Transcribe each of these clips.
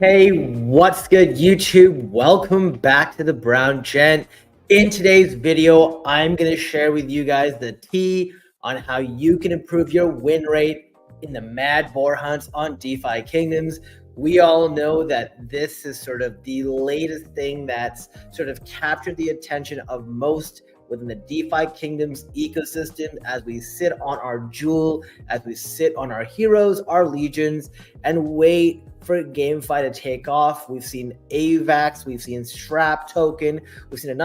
Hey, what's good, YouTube? Welcome back to the Brown Gent. In today's video, I'm going to share with you guys the tea on how you can improve your win rate in the Mad Boar Hunts on DeFi Kingdoms. We all know that this is sort of the latest thing that's sort of captured the attention of most within the DeFi Kingdoms ecosystem as we sit on our jewel, as we sit on our heroes, our legions, and wait for GameFi to take off. We've seen AVAX, we've seen Strap Token, we've seen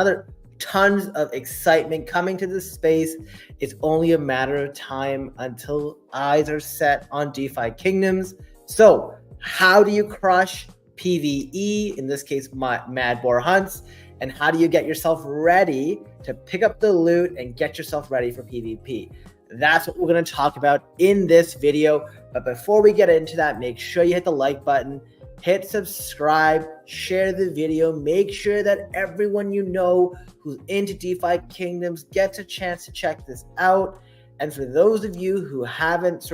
tons of excitement coming to this space. It's only a matter of time until eyes are set on DeFi Kingdoms. So how do you crush PvE, in this case, Mad Boar Hunts, and how do you get yourself ready to pick up the loot and get yourself ready for PvP? That's what we're going to talk about in this video. But before we get into that, make sure you hit the like button, hit subscribe, share the video, make sure that everyone you know who's into DeFi Kingdoms gets a chance to check this out. And for those of you who haven't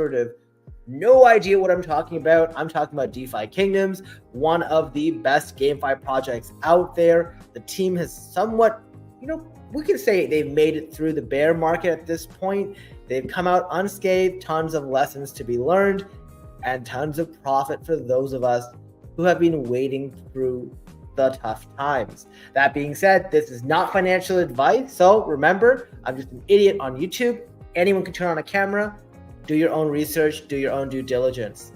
no idea what I'm talking about DeFi Kingdoms, one of the best GameFi projects out there. The team has somewhat, we can say they've made it through the bear market at this point. They've come out unscathed, tons of lessons to be learned, and tons of profit for those of us who have been waiting through the tough times. That being said, this is not financial advice. So remember, I'm just an idiot on YouTube. Anyone can turn on a camera, do your own research, do your own due diligence.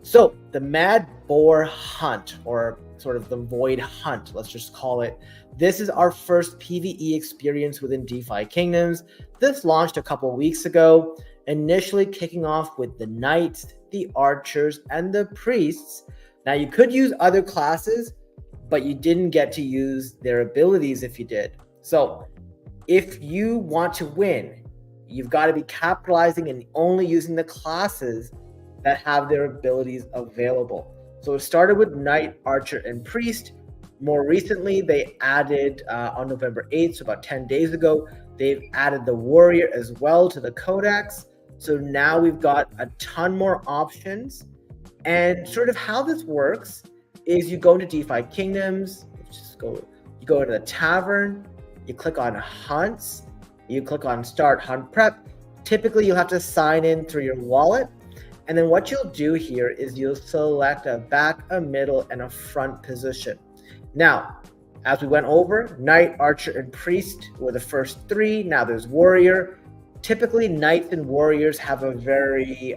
So the Mad Boar Hunt, or sort of the Void Hunt, let's just call it. This is our first PvE experience within DeFi Kingdoms. This launched a couple weeks ago, initially kicking off with the Knights, the Archers, and the Priests. Now you could use other classes, but you didn't get to use their abilities if you did. So if you want to win, you've got to be capitalizing and only using the classes that have their abilities available. So it started with Knight, Archer, and Priest. More recently, they added on November 8th, so about 10 days ago, they've added the Warrior as well to the Codex. So now we've got a ton more options. And sort of how this works is you go into DeFi Kingdoms, you go to the Tavern, you click on Hunts, you click on Start Hunt Prep. Typically, you'll have to sign in through your wallet. And then what you'll do here is you'll select a back, a middle, and a front position. Now, as we went over, Knight, Archer, and Priest were the first three. Now there's Warrior. Typically, Knights and Warriors have a very,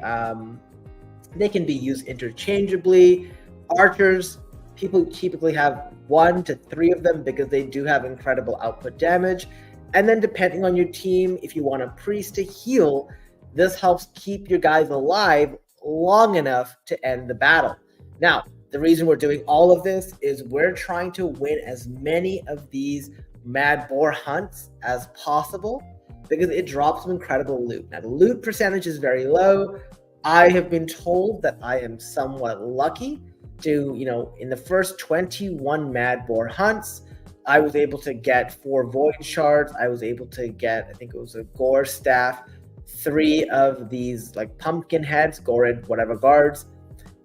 they can be used interchangeably. Archers, people typically have 1 to 3 of them because they do have incredible output damage. And then depending on your team, if you want a Priest to heal, this helps keep your guys alive long enough to end the battle. Now, the reason we're doing all of this is we're trying to win as many of these Mad Boar Hunts as possible because it drops some incredible loot. Now, the loot percentage is very low. I have been told that I am somewhat lucky to, in the first 21 Mad Boar Hunts, I was able to get 4 Void Shards. I was able to get, I think it was a Gore Staff, 3 of these like pumpkin heads, Gored, whatever guards.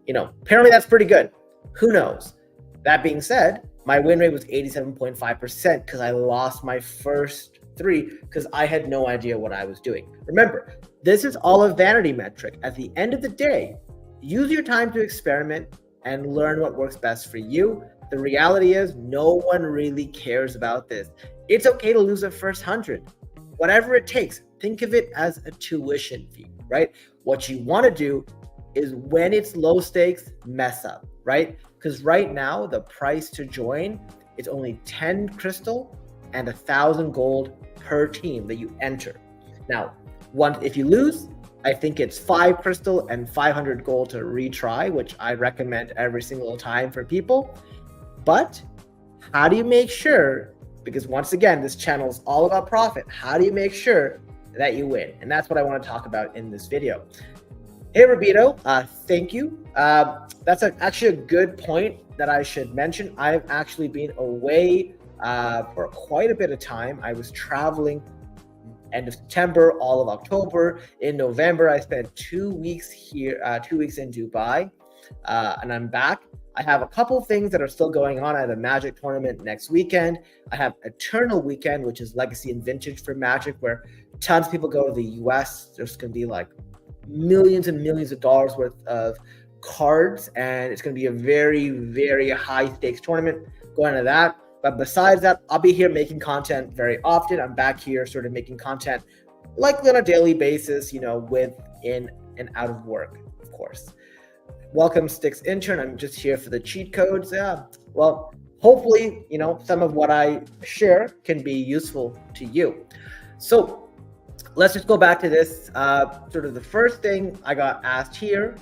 Apparently that's pretty good. Who knows? That being said, my win rate was 87.5% because I lost my first 3 because I had no idea what I was doing. Remember, this is all a vanity metric. At the end of the day, use your time to experiment and learn what works best for you. The reality is no one really cares about this. It's okay to lose the first 100. Whatever it takes, think of it as a tuition fee, right? What you want to do is when it's low stakes, mess up, right? Because right now, the price to join is only 10 crystal and 1,000 gold per team that you enter. Now, if you lose, I think it's 5 crystal and 500 gold to retry, which I recommend every single time for people. But how do you make sure, because once again, this channel is all about profit, how do you make sure that you win? And that's what I want to talk about in this video. Hey, Rabito, thank you. That's actually a good point that I should mention. I've actually been away for quite a bit of time. I was traveling end of September, all of October. In November, I spent 2 weeks here, 2 weeks in Dubai, and I'm back. I have a couple things that are still going on. I have a Magic tournament next weekend. I have Eternal Weekend, which is Legacy and Vintage for Magic, where tons of people go to the US. There's going to be like millions and millions of dollars worth of cards, and it's going to be a very, very high stakes tournament going into that. But besides that, I'll be here making content very often. I'm back here sort of making content likely on a daily basis, with in and out of work, of course. Welcome, Sticks Intern. I'm just here for the cheat codes. Yeah, well, hopefully, some of what I share can be useful to you. So let's just go back to this. Sort of the first thing I got asked here,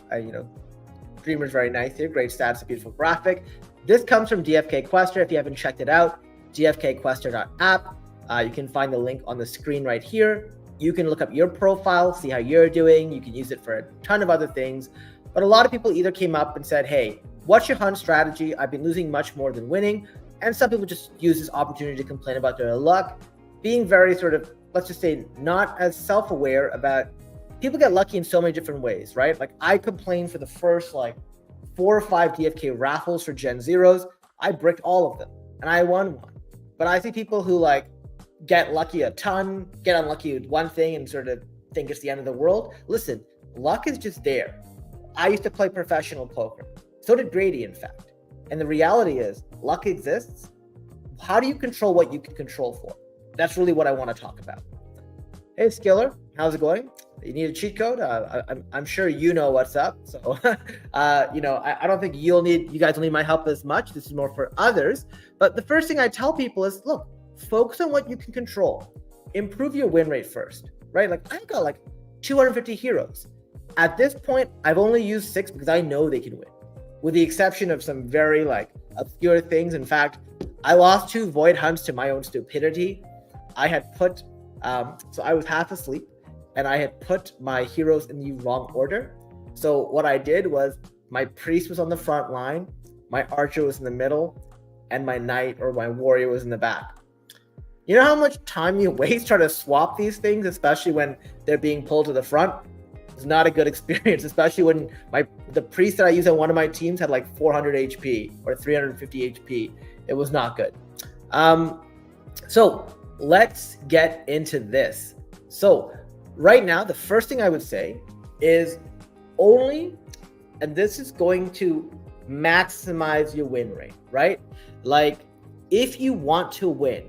Dreamer's very nice here. Great stats, a beautiful graphic. This comes from DFK Quester. If you haven't checked it out, dfkquester.app. You can find the link on the screen right here. You can look up your profile, see how you're doing. You can use it for a ton of other things. But a lot of people either came up and said, hey, what's your hunt strategy? I've been losing much more than winning. And some people just use this opportunity to complain about their luck, being very sort of, let's just say, not as self-aware about people get lucky in so many different ways, right? Like I complained for the first 4 or 5 DFK raffles for Gen Zeros. I bricked all of them and I won one. But I see people who get lucky a ton, get unlucky with one thing and sort of think it's the end of the world. Listen, luck is just there. I used to play professional poker. So did Grady, in fact. And the reality is luck exists. How do you control what you can control for? That's really what I want to talk about. Hey, Skiller, how's it going? You need a cheat code? I'm sure you know what's up. So, I don't think you guys will need my help as much. This is more for others. But the first thing I tell people is, look, focus on what you can control. Improve your win rate first, right? I've got 250 heroes. At this point, I've only used 6 because I know they can win, with the exception of some very obscure things. In fact, I lost 2 Void Hunts to my own stupidity. I had put, so I was half asleep and I had put my heroes in the wrong order. So what I did was my priest was on the front line, my archer was in the middle, and my knight or my warrior was in the back. You know how much time you waste trying to swap these things, especially when they're being pulled to the front? It's not a good experience, especially when the priest that I use on one of my teams had 400 HP or 350 HP. It was not good. So let's get into this. So right now, the first thing I would say is and this is going to maximize your win rate, right? If you want to win,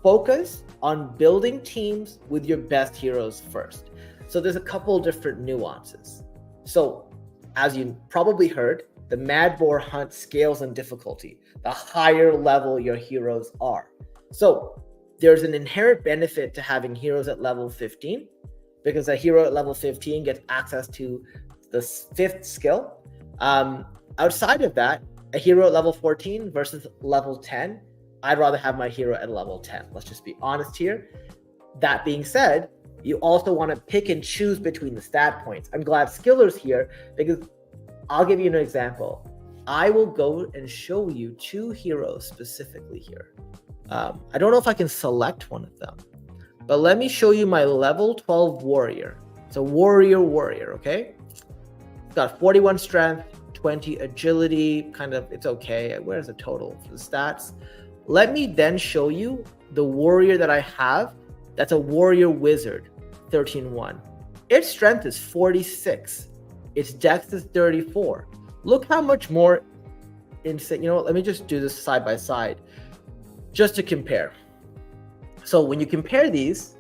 focus on building teams with your best heroes first. So there's a couple different nuances. So as you probably heard, the Mad Boar Hunt scales in difficulty, the higher level your heroes are. So there's an inherent benefit to having heroes at level 15, because a hero at level 15 gets access to the 5th skill. Outside of that, a hero at level 14 versus level 10, I'd rather have my hero at level 10. Let's just be honest here. That being said, you also want to pick and choose between the stat points. I'm glad Skiller's here because I'll give you an example. I will go and show you 2 heroes specifically here. I don't know if I can select one of them, but let me show you my level 12 warrior. It's a warrior, okay? It's got 41 strength, 20 agility, it's okay. Where's the total for the stats? Let me then show you the warrior that I have. That's a warrior wizard, 13-1. Its strength is 46. Its dex is 34. Look how much more insane. You know what? Let me just do this side by side just to compare. So when you compare these,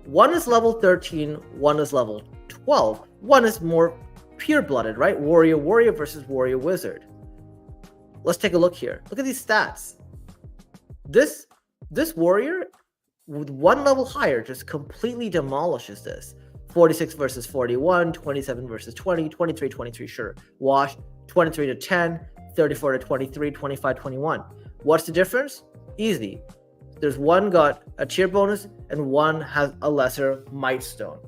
one is level 13, one is level 12. One is more pure-blooded, right? Warrior versus warrior wizard. Let's take a look here. Look at these stats. This warrior with one level higher just completely demolishes this. 46 versus 41, 27 versus 20, 23, sure, wash, 23 to 10, 34 to 23, 25, 21. What's the difference? Easy. There's one got a tier bonus and one has a lesser might stone.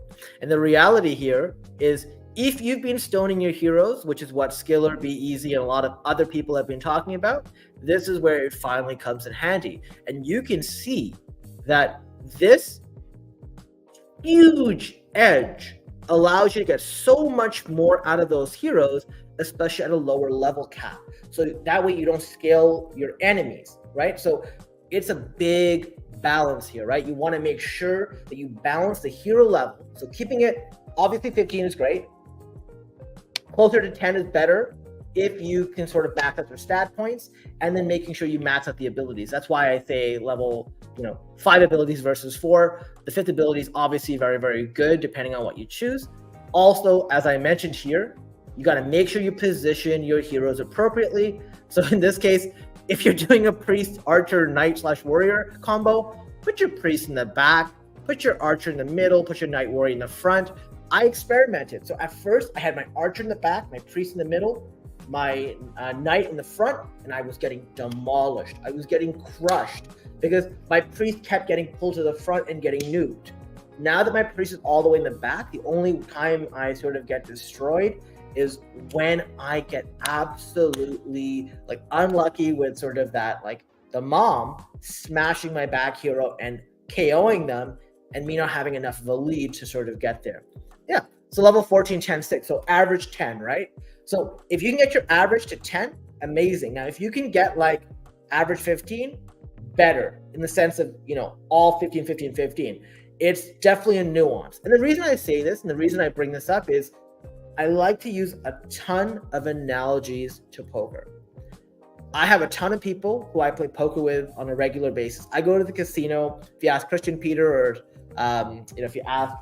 And the reality here is if you've been stoning your heroes, which is what Skiller, Be Easy, and a lot of other people have been talking about, this is where it finally comes in handy. And you can see that this huge edge allows you to get so much more out of those heroes, especially at a lower level cap. So that way you don't scale your enemies, right? So it's a big balance here, right? You want to make sure that you balance the hero level. So keeping it, obviously 15 is great. Closer to 10 is better if you can sort of back up your stat points, and then making sure you match up the abilities. That's why I say level, 5 abilities versus 4. The 5th ability is obviously very, very good depending on what you choose. Also, as I mentioned here, you got to make sure you position your heroes appropriately. So in this case, if you're doing a priest, archer, knight / warrior combo, put your priest in the back, put your archer in the middle, put your knight warrior in the front. I experimented. So at first I had my archer in the back, my priest in the middle, my knight in the front, and I was getting demolished. I was getting crushed because my priest kept getting pulled to the front and getting nuked. Now that my priest is all the way in the back, the only time I sort of get destroyed is when I get absolutely unlucky with sort of that, the mom smashing my back hero and KOing them, and me not having enough of a lead to sort of get there. Yeah, so level 14, 10, 6, so average 10, right? So if you can get your average to 10, amazing. Now, if you can get average 15, better, in the sense of, all 15, 15, 15. It's definitely a nuance. And the reason I say this and the reason I bring this up is I like to use a ton of analogies to poker. I have a ton of people who I play poker with on a regular basis. I go to the casino. If you ask Christian Peter or, if you ask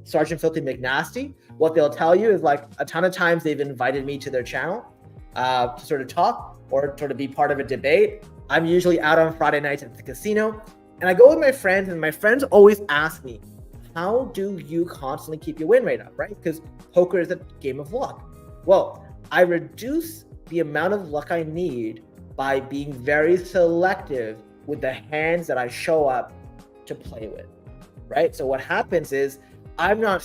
Sergeant Filthy McNasty, what they'll tell you is a ton of times they've invited me to their channel to sort of talk or sort of be part of a debate. I'm usually out on Friday nights at the casino, and I go with my friends, and my friends always ask me, how do you constantly keep your win rate up, right? Because poker is a game of luck. Well, I reduce the amount of luck I need by being very selective with the hands that I show up to play with, right? So what happens is I'm not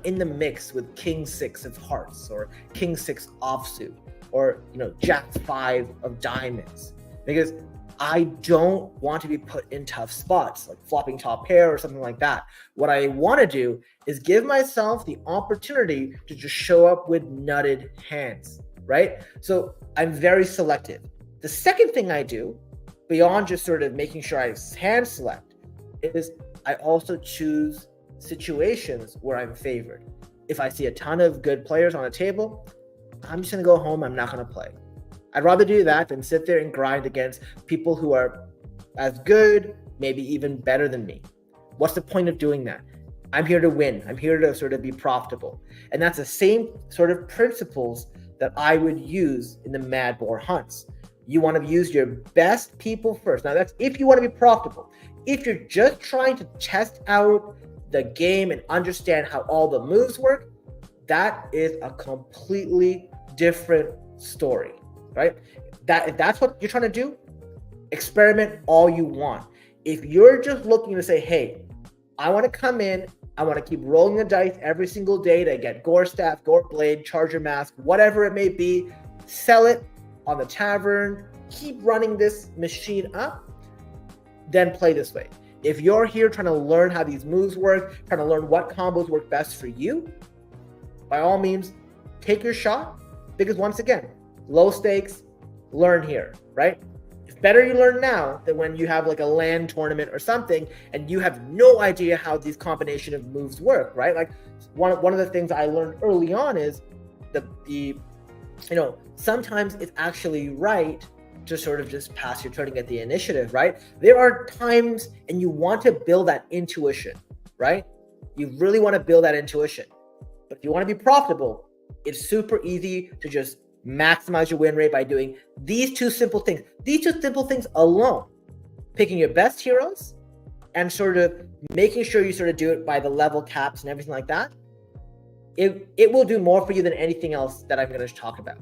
in the mix with King 6 of hearts or King 6 offsuit or, Jack 5 of diamonds, because I don't want to be put in tough spots like flopping top pair or something like that. What I want to do is give myself the opportunity to just show up with nutted hands, right? So I'm very selective. The second thing I do, beyond just sort of making sure I hand select, is I also choose situations where I'm favored. If I see a ton of good players on the table, I'm just going to go home. I'm not going to play. I'd rather do that than sit there and grind against people who are as good, maybe even better than me. What's the point of doing that? I'm here to win. I'm here to sort of be profitable. And that's the same sort of principles that I would use in the Mad Boar Hunts. You want to use your best people first. Now, that's if you want to be profitable. If you're just trying to test out the game and understand how all the moves work, that is a completely different story, right? If that's what you're trying to do, experiment all you want. If you're just looking to say, hey, I want to come in, I want to keep rolling the dice every single day to get Gore Staff, Gore Blade, Charger Mask, whatever it may be, sell it on the tavern, keep running this machine up, then play this way. If you're here trying to learn how these moves work, trying to learn what combos work best for you, by all means, take your shot, because once again, low stakes, learn here, right? It's better you learn now than when you have a LAN tournament or something and you have no idea how these combination of moves work, right? One of the things I learned early on is sometimes it's actually right to sort of just pass your turn and get the initiative, right? There are times, and you want to build that intuition, right? You really want to build that intuition. But if you want to be profitable, it's super easy to just maximize your win rate by doing these two simple things. These two simple things alone, picking your best heroes and sort of making sure you sort of do it by the level caps and everything like that. It will do more for you than anything else that I'm going to talk about.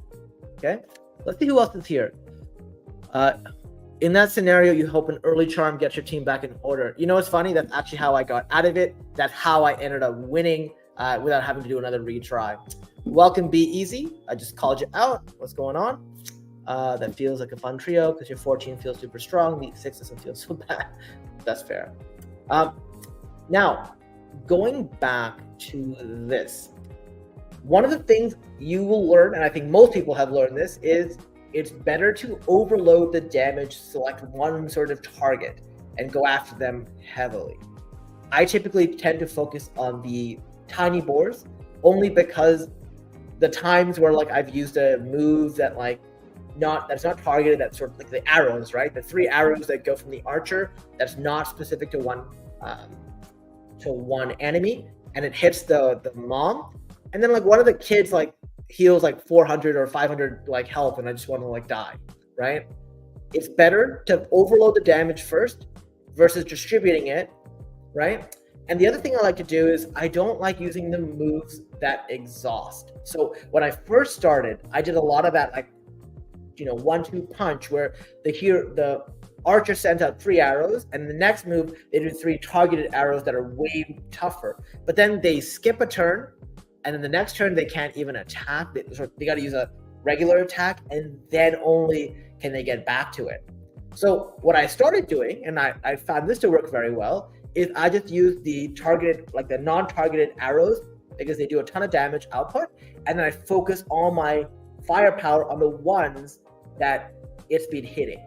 Okay, let's see who else is here. In that scenario, you hope an early charm gets your team back in order. It's funny. That's actually how I got out of it. That's how I ended up winning without having to do another retry. Welcome, Be Easy. I just called you out. What's going on? That feels like a fun trio because your 14 feels super strong. The 6 doesn't feel so bad. That's fair. Now, going back to this. One of the things you will learn, and I think most people have learned this, is it's better to overload the damage, select one sort of target, and go after them heavily. I typically tend to focus on the tiny boars, only because the times where like I've used a move that that's not targeted, that's sort of like the arrows, right? The 3 arrows that go from the archer, that's not specific to one enemy, and it hits the mom, and then like one of the kids like heals like 400 or 500 like health, and I just want to like die, right? It's better to overload the damage first versus distributing it, right? And the other thing I like to do is I don't like using the moves that exhaust. So when I first started, I did a lot of that, like, 1-2 punch, where the archer sends out 3 arrows, and the next move they do 3 targeted arrows that are way tougher. But then they skip a turn, and then the next turn they can't even attack. They got to use a regular attack, and then only can they get back to it. So what I started doing, and I found this to work very well, is I just use the targeted, like the non-targeted arrows, because they do a ton of damage output, and then I focus all my firepower on the ones that it's been hitting.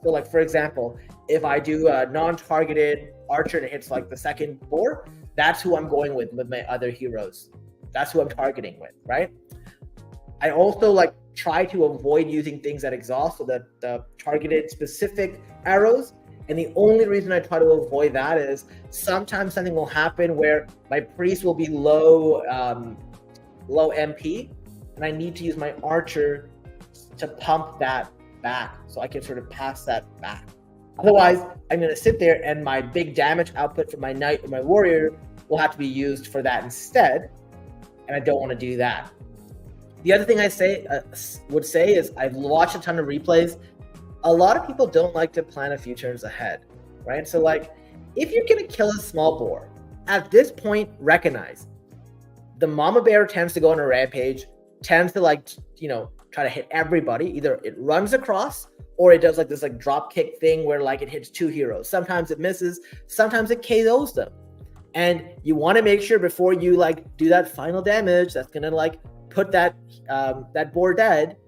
So like, for example, if I do a non-targeted archer that hits like the second boar, that's who I'm going with my other heroes. That's who I'm targeting with, right? I also like try to avoid using things that exhaust, so that the targeted specific arrows. And the only reason I try to avoid that is sometimes something will happen where my priest will be low MP, and I need to use my archer to pump that back so I can sort of pass that back. Otherwise, I'm going to sit there and my big damage output from my knight or my warrior will have to be used for that instead, and I don't want to do that. The other thing I would say is I've watched a ton of replays. A lot of people don't like to plan a few turns ahead, right? So like, if you're going to kill a small boar, at this point, recognize the mama bear tends to go on a rampage, tends to like, try to hit everybody. Either it runs across, or it does like this like drop kick thing where like it hits 2 heroes. Sometimes it misses, sometimes it KOs them. And you want to make sure before you like do that final damage that's going to like put that boar dead,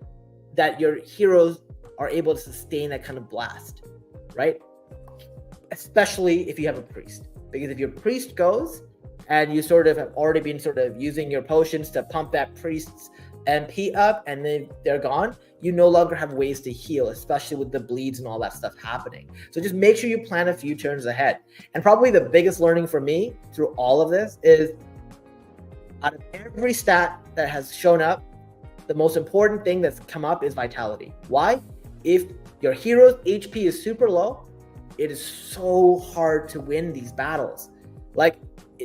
that your heroes are able to sustain that kind of blast, right? Especially if you have a priest, because if your priest goes and you sort of have already been sort of using your potions to pump that priest's MP up, and then they're gone, you no longer have ways to heal, especially with the bleeds and all that stuff happening. So just make sure you plan a few turns ahead. And probably the biggest learning for me through all of this is, out of every stat that has shown up, the most important thing that's come up is vitality. Why? If your hero's HP is super low, it is so hard to win these battles. Like,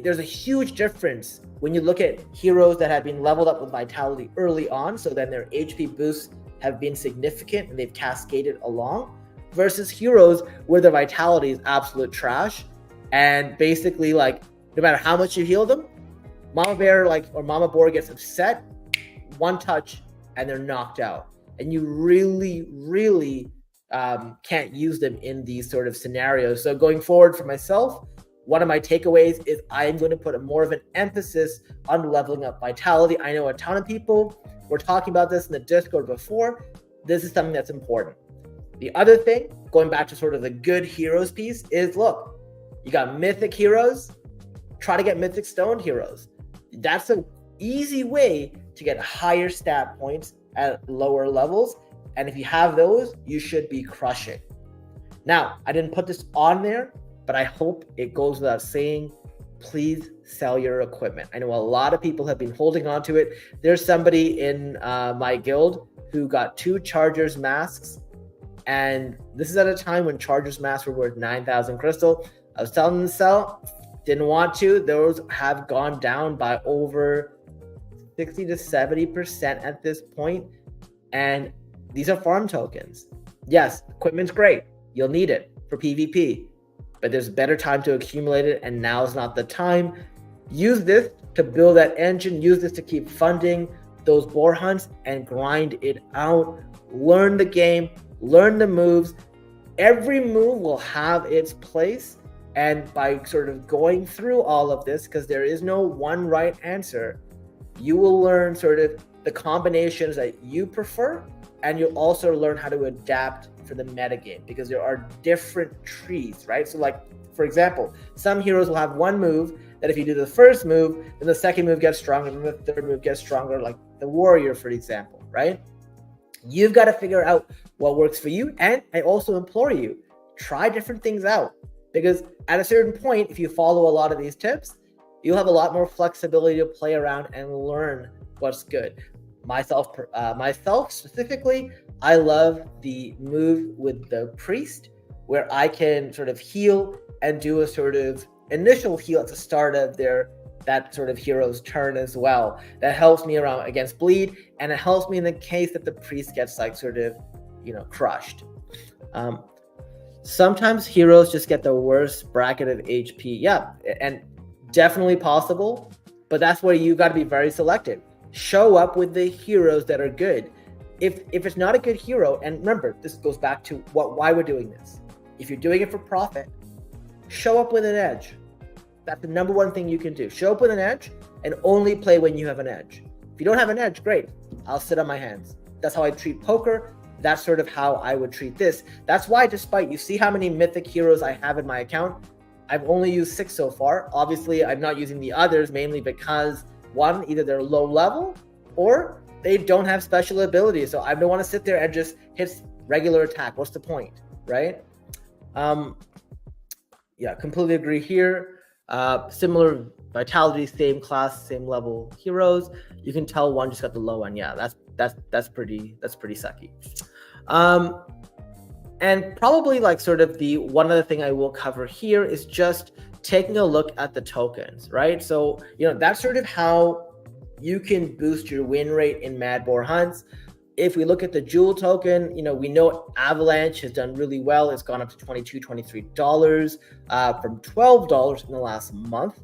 there's a huge difference when you look at heroes that have been leveled up with vitality early on, so then their HP boosts have been significant and they've cascaded along, versus heroes where their vitality is absolute trash, and basically like no matter how much you heal them, Mama Bear or Mama Boar gets upset, one touch, and they're knocked out. And you really can't use them in these sort of scenarios. So going forward for myself, one of my takeaways is I'm going to put more of an emphasis on leveling up vitality. I know a ton of people were talking about this in the Discord before. This is something that's important. The other thing, going back to sort of the good heroes piece, is look, you got mythic heroes, try to get mythic stoned heroes. That's an easy way to get higher stat points at lower levels. And if you have those, you should be crushing. Now, I didn't put this on there, but I hope it goes without saying, please sell your equipment. I know a lot of people have been holding on to it. There's somebody in my guild who got 2 Chargers masks. And this is at a time when Chargers masks were worth 9,000 crystal. I was telling them to sell, didn't want to. Those have gone down by over 60 to 70% at this point. And these are farm tokens. Yes, equipment's great. You'll need it for PvP, but there's a better time to accumulate it, and now's not the time. Use this to build that engine. Use this to keep funding those boar hunts and grind it out. Learn the game, learn the moves. Every move will have its place, And by sort of going through all of this, because there is no one right answer, you will learn sort of the combinations that you prefer, and you'll also learn how to adapt for the metagame, because there are different trees, right? So like, for example, some heroes will have one move that if you do the first move, then the second move gets stronger, then the third move gets stronger, like the warrior, for example, right? You've got to figure out what works for you. And I also implore you, try different things out, because at a certain point, if you follow a lot of these tips, you'll have a lot more flexibility to play around and learn what's good. Myself specifically, I love the move with the priest, where I can sort of heal and do a sort of initial heal at the start of that sort of hero's turn as well. That helps me around against bleed, and it helps me in the case that the priest gets like sort of, crushed. Sometimes heroes just get the worst bracket of HP. Yeah, and definitely possible, but that's where you got to be very selective. Show up with the heroes that are good. If it's not a good hero, and remember, this goes back to why we're doing this. If you're doing it for profit, show up with an edge. That's the number one thing you can do. Show up with an edge and only play when you have an edge. If you don't have an edge, great. I'll sit on my hands. That's how I treat poker. That's sort of how I would treat this. That's why, despite, you see how many mythic heroes I have in my account, I've only used 6 so far. Obviously, I'm not using the others, mainly because, one, either they're low level or they don't have special abilities. So I don't want to sit there and just hit regular attack. What's the point, right? Yeah, completely agree here. Similar vitality, same class, same level heroes. You can tell one just got the low end. Yeah, that's pretty sucky. And probably like sort of the one other thing I will cover here is just taking a look at the tokens, right? So, that's sort of how you can boost your win rate in Mad Boar Hunts. If we look at the Jewel token, we know Avalanche has done really well. It's gone up to $22, $23 from $12 in the last month.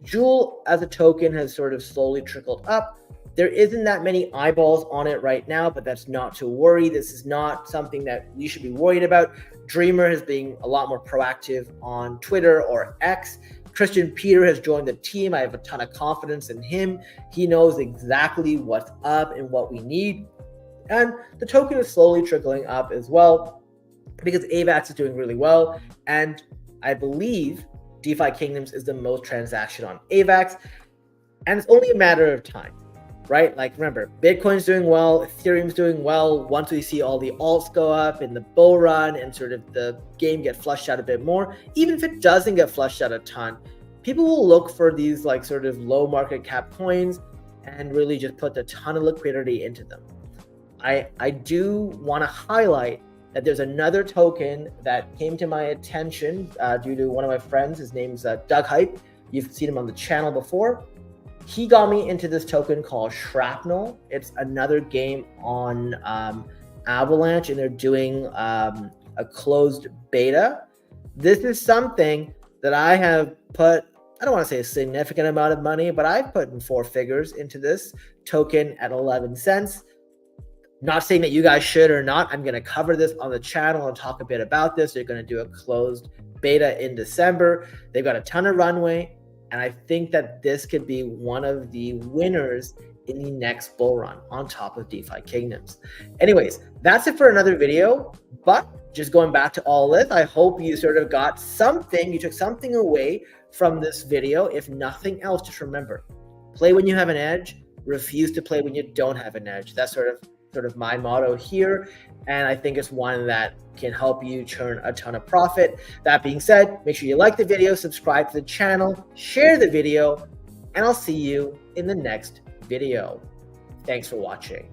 Jewel as a token has sort of slowly trickled up. There isn't that many eyeballs on it right now, but that's not to worry. This is not something that we should be worried about. Dreamer has been a lot more proactive on Twitter or X. Christian Peter has joined the team. I have a ton of confidence in him. He knows exactly what's up and what we need. And the token is slowly trickling up as well because AVAX is doing really well. And I believe DeFi Kingdoms is the most transaction on AVAX. And it's only a matter of time, right? Like, remember, Bitcoin's doing well, Ethereum's doing well. Once we see all the alts go up in the bull run and sort of the game get flushed out a bit more, even if it doesn't get flushed out a ton, people will look for these like sort of low market cap coins and really just put a ton of liquidity into them. I do want to highlight that there's another token that came to my attention due to one of my friends. His name's Doug Hype. You've seen him on the channel before. He got me into this token called Shrapnel. It's another game on Avalanche, and they're doing a closed beta. This is something that I have put, I don't want to say a significant amount of money, but I've put in 4 figures into this token at 11 cents. Not saying that you guys should or not. I'm going to cover this on the channel and talk a bit about this. They're going to do a closed beta in December. They've got a ton of runway, and I think that this could be one of the winners in the next bull run on top of DeFi Kingdoms. Anyways, that's it for another video. But just going back to all this, I hope you sort of got something, you took something away from this video. If nothing else, just remember, play when you have an edge, refuse to play when you don't have an edge. That's sort of my motto here, and I think it's one that can help you churn a ton of profit. That being said, make sure you like the video, subscribe to the channel, share the video, and I'll see you in the next video. Thanks for watching.